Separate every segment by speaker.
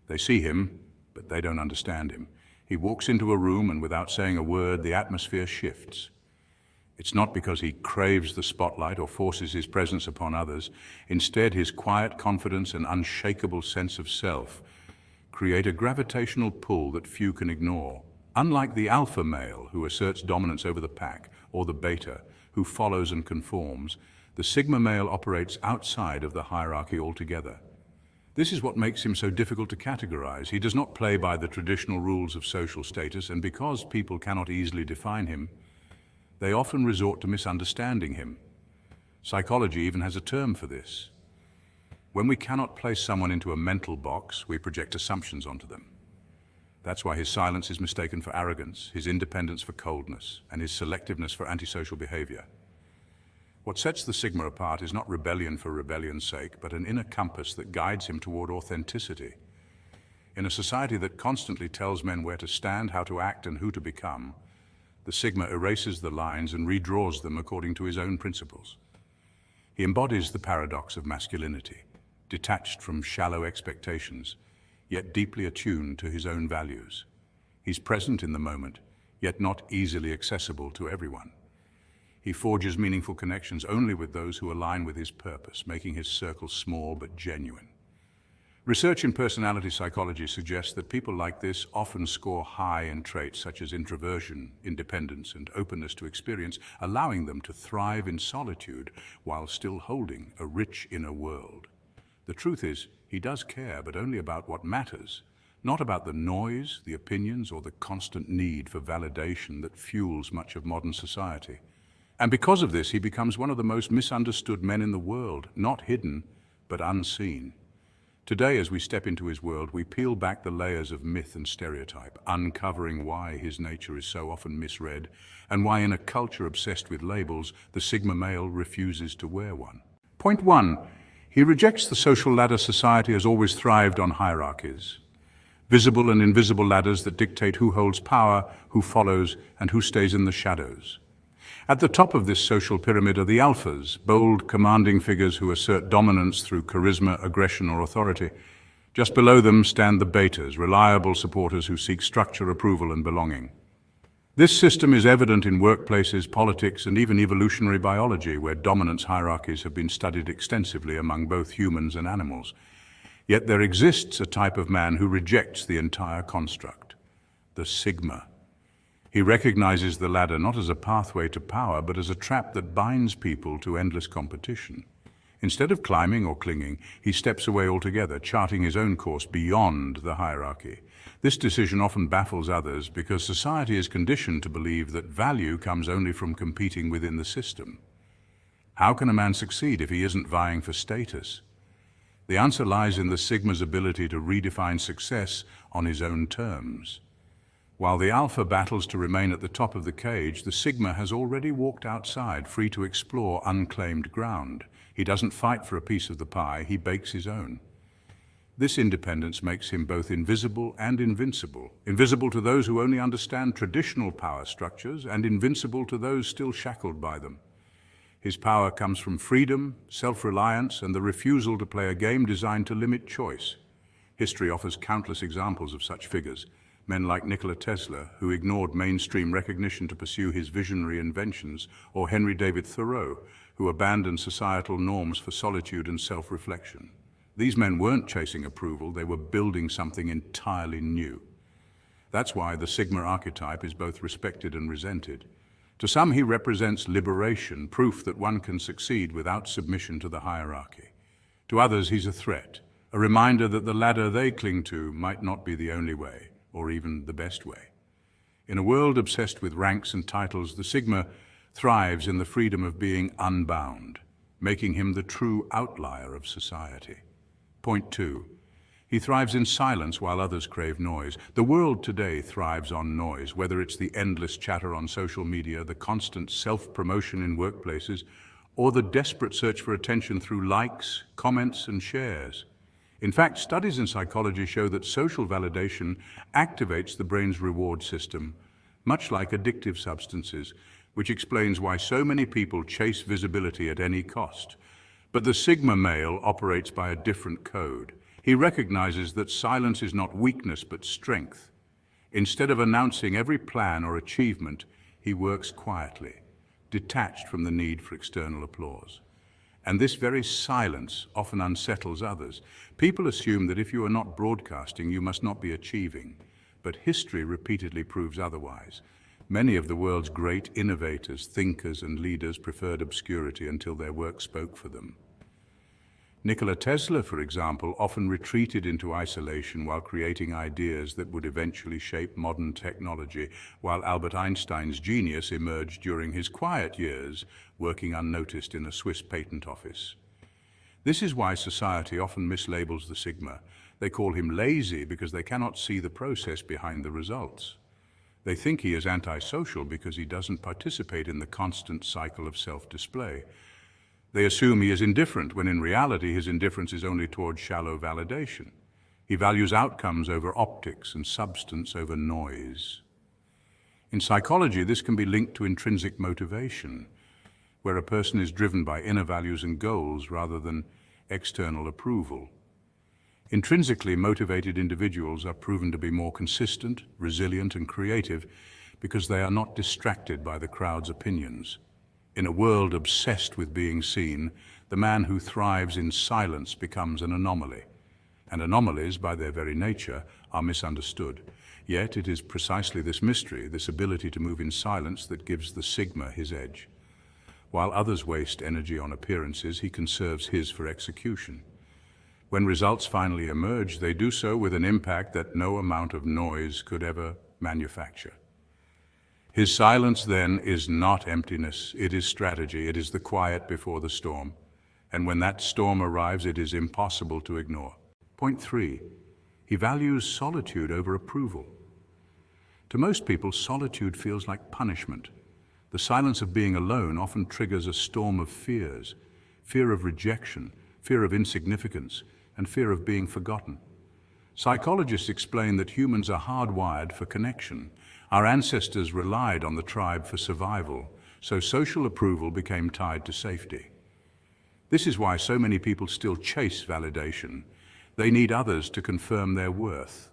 Speaker 1: They see him, but they don't understand him. He walks into a room and without saying a word, the atmosphere shifts. It's not because he craves the spotlight or forces his presence upon others. Instead, his quiet confidence and unshakable sense of self create a gravitational pull that few can ignore. Unlike the alpha male who asserts dominance over the pack, or the beta who follows and conforms, the sigma male operates outside of the hierarchy altogether. This is what makes him so difficult to categorize. He does not play by the traditional rules of social status, and because people cannot easily define him, they often resort to misunderstanding him. Psychology even has a term for this. When we cannot place someone into a mental box, we project assumptions onto them. That's why his silence is mistaken for arrogance, his independence for coldness, and his selectiveness for antisocial behavior. What sets the Sigma apart is not rebellion for rebellion's sake, but an inner compass that guides him toward authenticity. In a society that constantly tells men where to stand, how to act, and who to become, the Sigma erases the lines and redraws them according to his own principles. He embodies the paradox of masculinity, detached from shallow expectations, yet deeply attuned to his own values. He's present in the moment, yet not easily accessible to everyone. He forges meaningful connections only with those who align with his purpose, making his circle small but genuine. Research in personality psychology suggests that people like this often score high in traits such as introversion, independence, and openness to experience, allowing them to thrive in solitude while still holding a rich inner world. The truth is, he does care, but only about what matters, not about the noise, the opinions, or the constant need for validation that fuels much of modern society. And because of this, he becomes one of the most misunderstood men in the world, not hidden, but unseen. Today, as we step into his world, we peel back the layers of myth and stereotype, uncovering why his nature is so often misread, and why in a culture obsessed with labels, the Sigma male refuses to wear one. Point 1. He rejects the social ladder society has always thrived on hierarchies. Visible and invisible ladders that dictate who holds power, who follows, and who stays in the shadows. At the top of this social pyramid are the alphas, bold, commanding figures who assert dominance through charisma, aggression, or authority. Just below them stand the betas, reliable supporters who seek structure, approval, and belonging. This system is evident in workplaces, politics, and even evolutionary biology, where dominance hierarchies have been studied extensively among both humans and animals. Yet there exists a type of man who rejects the entire construct, the Sigma. He recognizes the ladder not as a pathway to power, but as a trap that binds people to endless competition. Instead of climbing or clinging, he steps away altogether, charting his own course beyond the hierarchy. This decision often baffles others because society is conditioned to believe that value comes only from competing within the system. How can a man succeed if he isn't vying for status? The answer lies in the Sigma's ability to redefine success on his own terms. While the alpha battles to remain at the top of the cage, the Sigma has already walked outside, free to explore unclaimed ground. He doesn't fight for a piece of the pie, he bakes his own. This independence makes him both invisible and invincible. Invisible to those who only understand traditional power structures, and invincible to those still shackled by them. His power comes from freedom, self-reliance, and the refusal to play a game designed to limit choice. History offers countless examples of such figures. Men like Nikola Tesla, who ignored mainstream recognition to pursue his visionary inventions, or Henry David Thoreau, who abandoned societal norms for solitude and self-reflection. These men weren't chasing approval, they were building something entirely new. That's why the Sigma archetype is both respected and resented. To some, he represents liberation, proof that one can succeed without submission to the hierarchy. To others, he's a threat, a reminder that the ladder they cling to might not be the only way, or even the best way. In a world obsessed with ranks and titles, the Sigma thrives in the freedom of being unbound, making him the true outlier of society. Point 2. He thrives in silence while others crave noise. The world today thrives on noise, whether it's the endless chatter on social media, the constant self-promotion in workplaces, or the desperate search for attention through likes, comments, and shares. In fact, studies in psychology show that social validation activates the brain's reward system, much like addictive substances, which explains why so many people chase visibility at any cost. But the Sigma male operates by a different code. He recognizes that silence is not weakness but strength. Instead of announcing every plan or achievement, he works quietly, detached from the need for external applause. And this very silence often unsettles others. People assume that if you are not broadcasting, you must not be achieving. But history repeatedly proves otherwise. Many of the world's great innovators, thinkers, and leaders preferred obscurity until their work spoke for them. Nikola Tesla, for example, often retreated into isolation while creating ideas that would eventually shape modern technology, while Albert Einstein's genius emerged during his quiet years, working unnoticed in a Swiss patent office. This is why society often mislabels the Sigma. They call him lazy because they cannot see the process behind the results. They think he is antisocial because he doesn't participate in the constant cycle of self-display. They assume he is indifferent, when in reality his indifference is only towards shallow validation. He values outcomes over optics and substance over noise. In psychology, this can be linked to intrinsic motivation, where a person is driven by inner values and goals rather than external approval. Intrinsically motivated individuals are proven to be more consistent, resilient, and creative because they are not distracted by the crowd's opinions. In a world obsessed with being seen, the man who thrives in silence becomes an anomaly. And anomalies, by their very nature, are misunderstood. Yet it is precisely this mystery, this ability to move in silence, that gives the Sigma his edge. While others waste energy on appearances, he conserves his for execution. When results finally emerge, they do so with an impact that no amount of noise could ever manufacture. His silence, then, is not emptiness, it is strategy, it is the quiet before the storm. And when that storm arrives, it is impossible to ignore. Point 3. He values solitude over approval. To most people, solitude feels like punishment. The silence of being alone often triggers a storm of fears: fear of rejection, fear of insignificance, and fear of being forgotten. Psychologists explain that humans are hardwired for connection. Our ancestors relied on the tribe for survival, so social approval became tied to safety. This is why so many people still chase validation. They need others to confirm their worth.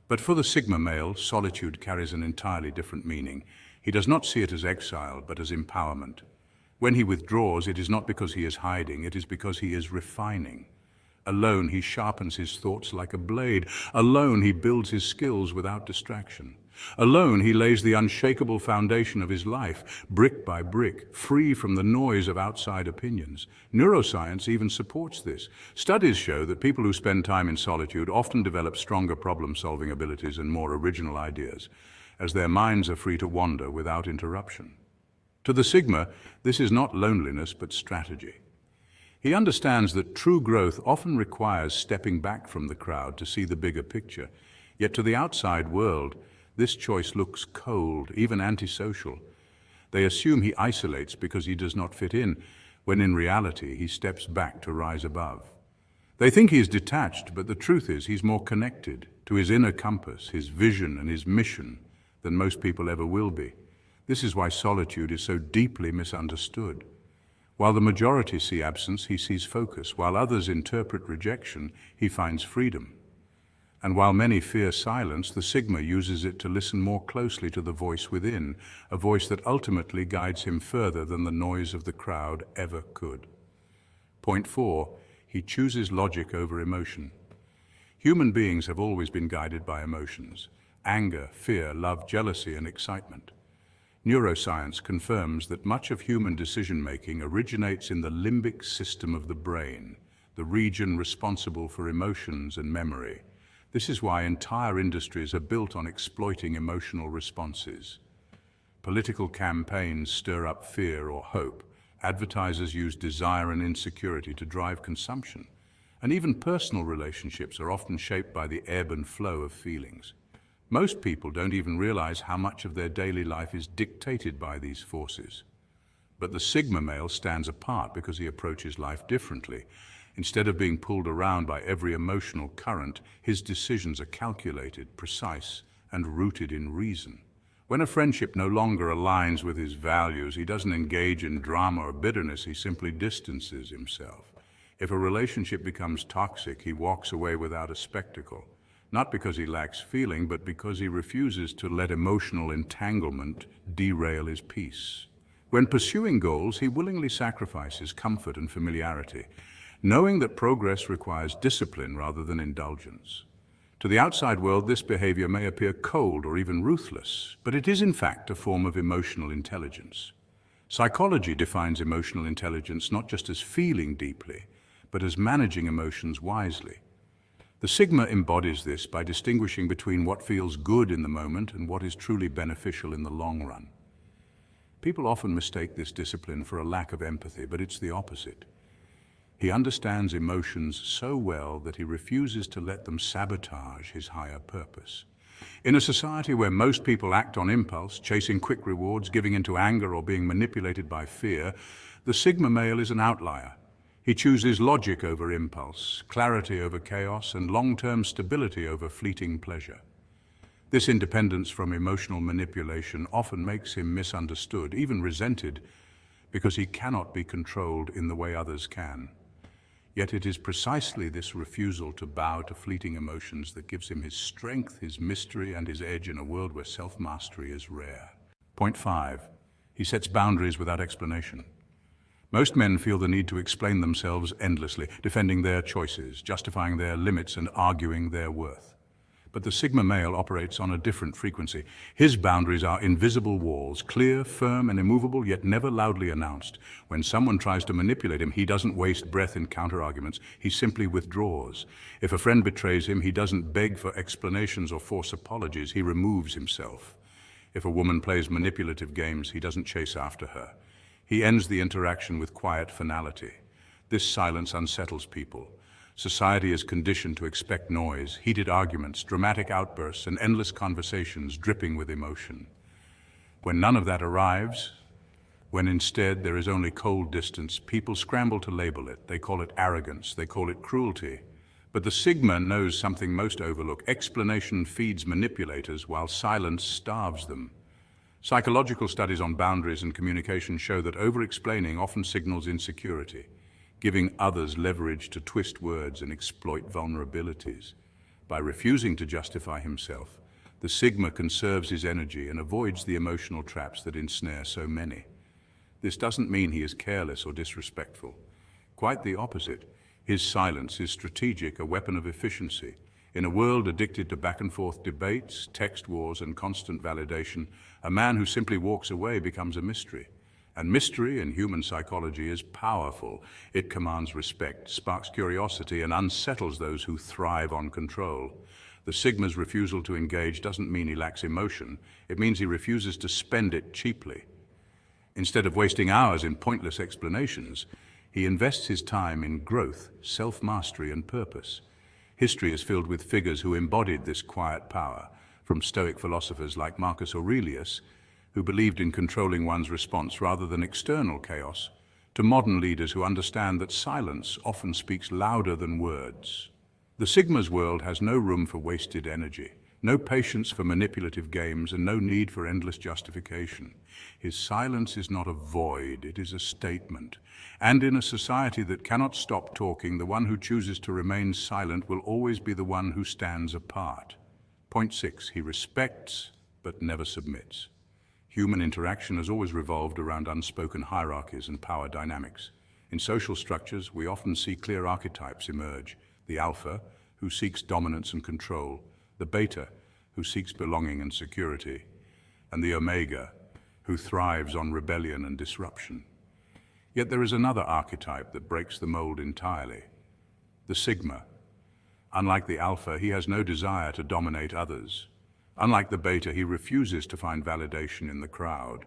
Speaker 1: But for the Sigma male, solitude carries an entirely different meaning. He does not see it as exile, but as empowerment. When he withdraws, it is not because he is hiding, it is because he is refining. Alone, he sharpens his thoughts like a blade. Alone, he builds his skills without distraction. Alone, he lays the unshakable foundation of his life, brick by brick, free from the noise of outside opinions. Neuroscience even supports this. Studies show that people who spend time in solitude often develop stronger problem-solving abilities and more original ideas, as their minds are free to wander without interruption. To the Sigma, this is not loneliness, but strategy. He understands that true growth often requires stepping back from the crowd to see the bigger picture. Yet to the outside world, this choice looks cold, even antisocial. They assume he isolates because he does not fit in, when in reality he steps back to rise above. They think he is detached, but the truth is he's more connected to his inner compass, his vision and his mission than most people ever will be. This is why solitude is so deeply misunderstood. While the majority see absence, he sees focus. While others interpret rejection, he finds freedom. And while many fear silence, the Sigma uses it to listen more closely to the voice within, a voice that ultimately guides him further than the noise of the crowd ever could. Point 4, he chooses logic over emotion. Human beings have always been guided by emotions: anger, fear, love, jealousy, and excitement. Neuroscience confirms that much of human decision-making originates in the limbic system of the brain, the region responsible for emotions and memory. This is why entire industries are built on exploiting emotional responses. Political campaigns stir up fear or hope. Advertisers use desire and insecurity to drive consumption. And even personal relationships are often shaped by the ebb and flow of feelings. Most people don't even realize how much of their daily life is dictated by these forces. But the Sigma male stands apart because he approaches life differently. Instead of being pulled around by every emotional current, his decisions are calculated, precise, and rooted in reason. When a friendship no longer aligns with his values, he doesn't engage in drama or bitterness, he simply distances himself. If a relationship becomes toxic, he walks away without a spectacle, not because he lacks feeling, but because he refuses to let emotional entanglement derail his peace. When pursuing goals, he willingly sacrifices comfort and familiarity, knowing that progress requires discipline rather than indulgence. To the outside world, this behavior may appear cold or even ruthless, but it is in fact a form of emotional intelligence. Psychology defines emotional intelligence not just as feeling deeply, but as managing emotions wisely. The Sigma embodies this by distinguishing between what feels good in the moment and what is truly beneficial in the long run. People often mistake this discipline for a lack of empathy, but it's the opposite. He understands emotions so well that he refuses to let them sabotage his higher purpose. In a society where most people act on impulse, chasing quick rewards, giving into anger, or being manipulated by fear, the Sigma male is an outlier. He chooses logic over impulse, clarity over chaos, and long-term stability over fleeting pleasure. This independence from emotional manipulation often makes him misunderstood, even resented, because he cannot be controlled in the way others can. Yet it is precisely this refusal to bow to fleeting emotions that gives him his strength, his mystery, and his edge in a world where self-mastery is rare. Point 5. He sets boundaries without explanation. Most men feel the need to explain themselves endlessly, defending their choices, justifying their limits, and arguing their worth. But the Sigma male operates on a different frequency. His boundaries are invisible walls, clear, firm, and immovable, yet never loudly announced. When someone tries to manipulate him, he doesn't waste breath in counter-arguments. He simply withdraws. If a friend betrays him, he doesn't beg for explanations or force apologies. He removes himself. If a woman plays manipulative games, he doesn't chase after her. He ends the interaction with quiet finality. This silence unsettles people. Society is conditioned to expect noise, heated arguments, dramatic outbursts, and endless conversations dripping with emotion. When none of that arrives, when instead there is only cold distance, people scramble to label it. They call it arrogance, they call it cruelty. But the Sigma knows something most overlook. Explanation feeds manipulators while silence starves them. Psychological studies on boundaries and communication show that over-explaining often signals insecurity, giving others leverage to twist words and exploit vulnerabilities. By refusing to justify himself, the Sigma conserves his energy and avoids the emotional traps that ensnare so many. This doesn't mean he is careless or disrespectful. Quite the opposite. His silence is strategic, a weapon of efficiency. In a world addicted to back-and-forth debates, text wars, and constant validation, a man who simply walks away becomes a mystery. And mystery in human psychology is powerful. It commands respect, sparks curiosity, and unsettles those who thrive on control. The Sigma's refusal to engage doesn't mean he lacks emotion. It means he refuses to spend it cheaply. Instead of wasting hours in pointless explanations, he invests his time in growth, self-mastery, and purpose. History is filled with figures who embodied this quiet power, from Stoic philosophers like Marcus Aurelius, who believed in controlling one's response rather than external chaos, to modern leaders who understand that silence often speaks louder than words. The Sigma's world has no room for wasted energy, no patience for manipulative games, and no need for endless justification. His silence is not a void, it is a statement. And in a society that cannot stop talking, the one who chooses to remain silent will always be the one who stands apart. Point 6. He respects but never submits. Human interaction has always revolved around unspoken hierarchies and power dynamics. In social structures, we often see clear archetypes emerge: the alpha, who seeks dominance and control; the beta, who seeks belonging and security; and the omega, who thrives on rebellion and disruption. Yet there is another archetype that breaks the mold entirely: the Sigma. Unlike the alpha, he has no desire to dominate others. Unlike the beta, he refuses to find validation in the crowd.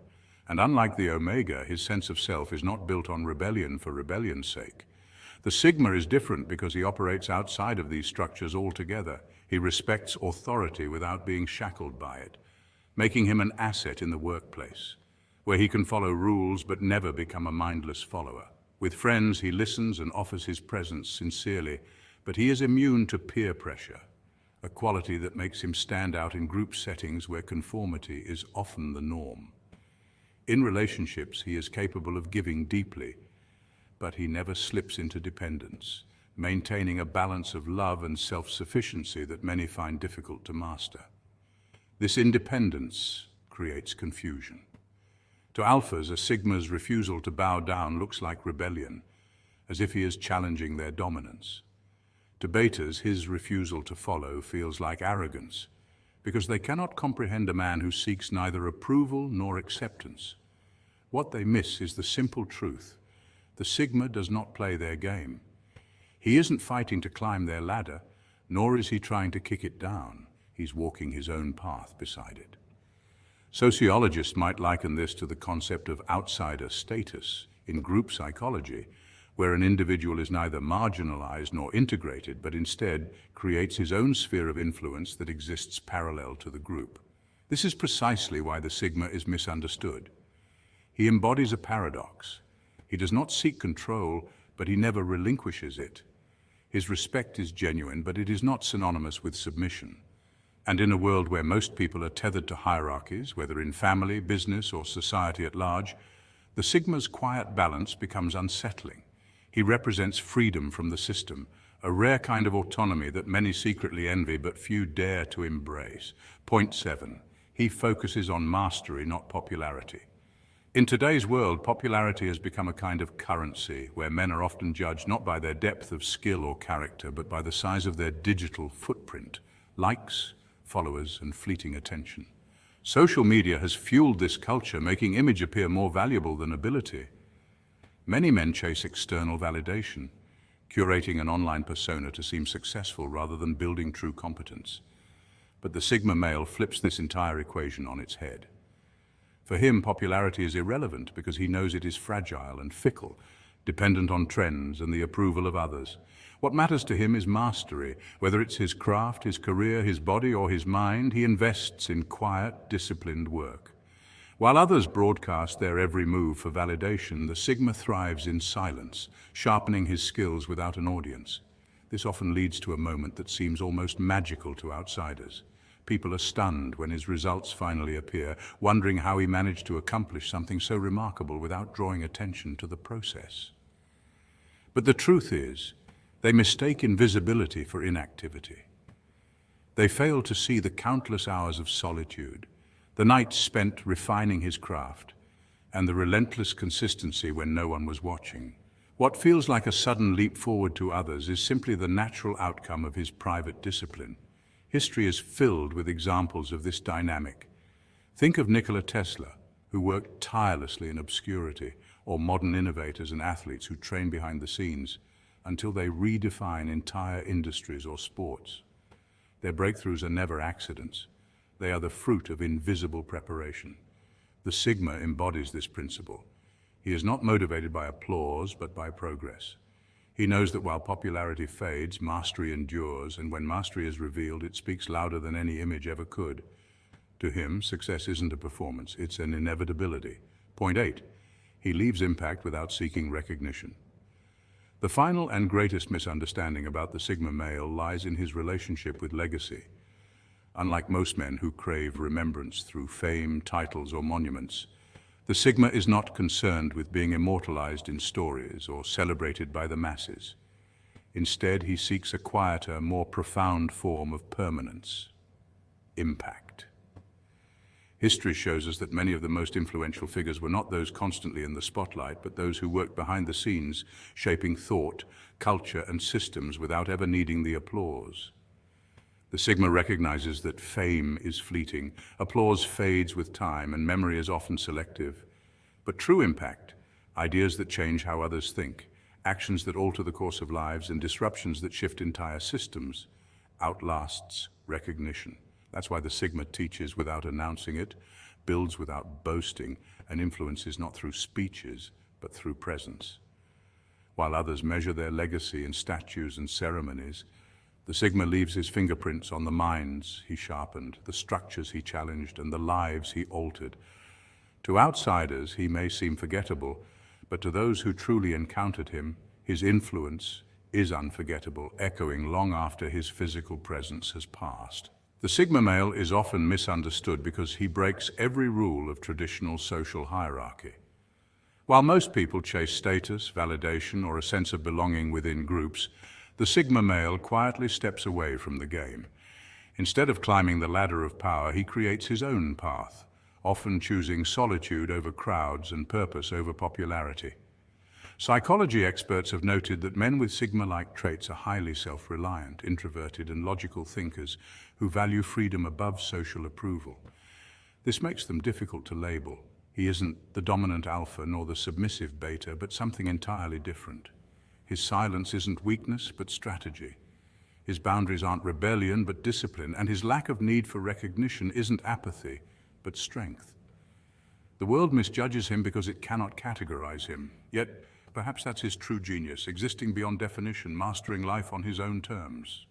Speaker 1: And unlike the omega, his sense of self is not built on rebellion for rebellion's sake. The Sigma is different because he operates outside of these structures altogether. He respects authority without being shackled by it, making him an asset in the workplace, where he can follow rules but never become a mindless follower. With friends, he listens and offers his presence sincerely, but he is immune to peer pressure, a quality that makes him stand out in group settings where conformity is often the norm. In relationships, he is capable of giving deeply, but he never slips into dependence, maintaining a balance of love and self-sufficiency that many find difficult to master. This independence creates confusion. To alphas, a sigma's refusal to bow down looks like rebellion, as if he is challenging their dominance. To betas, his refusal to follow feels like arrogance, because they cannot comprehend a man who seeks neither approval nor acceptance. What they miss is the simple truth: the sigma does not play their game. He isn't fighting to climb their ladder, nor is he trying to kick it down. He's walking his own path beside it. Sociologists might liken this to the concept of outsider status in group psychology, where an individual is neither marginalized nor integrated, but instead creates his own sphere of influence that exists parallel to the group. This is precisely why the sigma is misunderstood. He embodies a paradox. He does not seek control, but he never relinquishes it. His respect is genuine, but it is not synonymous with submission. And in a world where most people are tethered to hierarchies, whether in family, business, or society at large, the sigma's quiet balance becomes unsettling. He represents freedom from the system, a rare kind of autonomy that many secretly envy but few dare to embrace. Point 7. He focuses on mastery, not popularity. In today's world, popularity has become a kind of currency, where men are often judged not by their depth of skill or character, but by the size of their digital footprint, likes, followers, and fleeting attention. Social media has fueled this culture, making image appear more valuable than ability. Many men chase external validation, curating an online persona to seem successful rather than building true competence. But the sigma male flips this entire equation on its head. For him, popularity is irrelevant because he knows it is fragile and fickle, dependent on trends and the approval of others. What matters to him is mastery. Whether it's his craft, his career, his body, or his mind, he invests in quiet, disciplined work. While others broadcast their every move for validation, the sigma thrives in silence, sharpening his skills without an audience. This often leads to a moment that seems almost magical to outsiders. People are stunned when his results finally appear, wondering how he managed to accomplish something so remarkable without drawing attention to the process. But the truth is, they mistake invisibility for inactivity. They fail to see the countless hours of solitude, the nights spent refining his craft, and the relentless consistency when no one was watching. What feels like a sudden leap forward to others is simply the natural outcome of his private discipline. History is filled with examples of this dynamic. Think of Nikola Tesla, who worked tirelessly in obscurity, or modern innovators and athletes who train behind the scenes until they redefine entire industries or sports. Their breakthroughs are never accidents. They are the fruit of invisible preparation. The sigma embodies this principle. He is not motivated by applause, but by progress. He knows that while popularity fades, mastery endures, and when mastery is revealed, it speaks louder than any image ever could. To him, success isn't a performance, it's an inevitability. Point 8. He leaves impact without seeking recognition. The final and greatest misunderstanding about the sigma male lies in his relationship with legacy. Unlike most men who crave remembrance through fame, titles, or monuments, the sigma is not concerned with being immortalized in stories or celebrated by the masses. Instead, he seeks a quieter, more profound form of permanence: impact. History shows us that many of the most influential figures were not those constantly in the spotlight, but those who worked behind the scenes, shaping thought, culture, and systems without ever needing the applause. The sigma recognizes that fame is fleeting, applause fades with time, and memory is often selective. But true impact, ideas that change how others think, actions that alter the course of lives, and disruptions that shift entire systems, outlasts recognition. That's why the sigma teaches without announcing it, builds without boasting, and influences not through speeches, but through presence. While others measure their legacy in statues and ceremonies, the sigma leaves his fingerprints on the minds he sharpened, the structures he challenged, and the lives he altered. To outsiders, he may seem forgettable, but to those who truly encountered him, his influence is unforgettable, echoing long after his physical presence has passed. The sigma male is often misunderstood because he breaks every rule of traditional social hierarchy. While most people chase status, validation, or a sense of belonging within groups, the Sigma male quietly steps away from the game. Instead of climbing the ladder of power, he creates his own path, often choosing solitude over crowds and purpose over popularity. Psychology experts have noted that men with Sigma-like traits are highly self-reliant, introverted, and logical thinkers who value freedom above social approval. This makes them difficult to label. He isn't the dominant alpha nor the submissive beta, but something entirely different. His silence isn't weakness, but strategy. His boundaries aren't rebellion, but discipline, and his lack of need for recognition isn't apathy, but strength. The world misjudges him because it cannot categorize him, yet perhaps that's his true genius, existing beyond definition, mastering life on his own terms.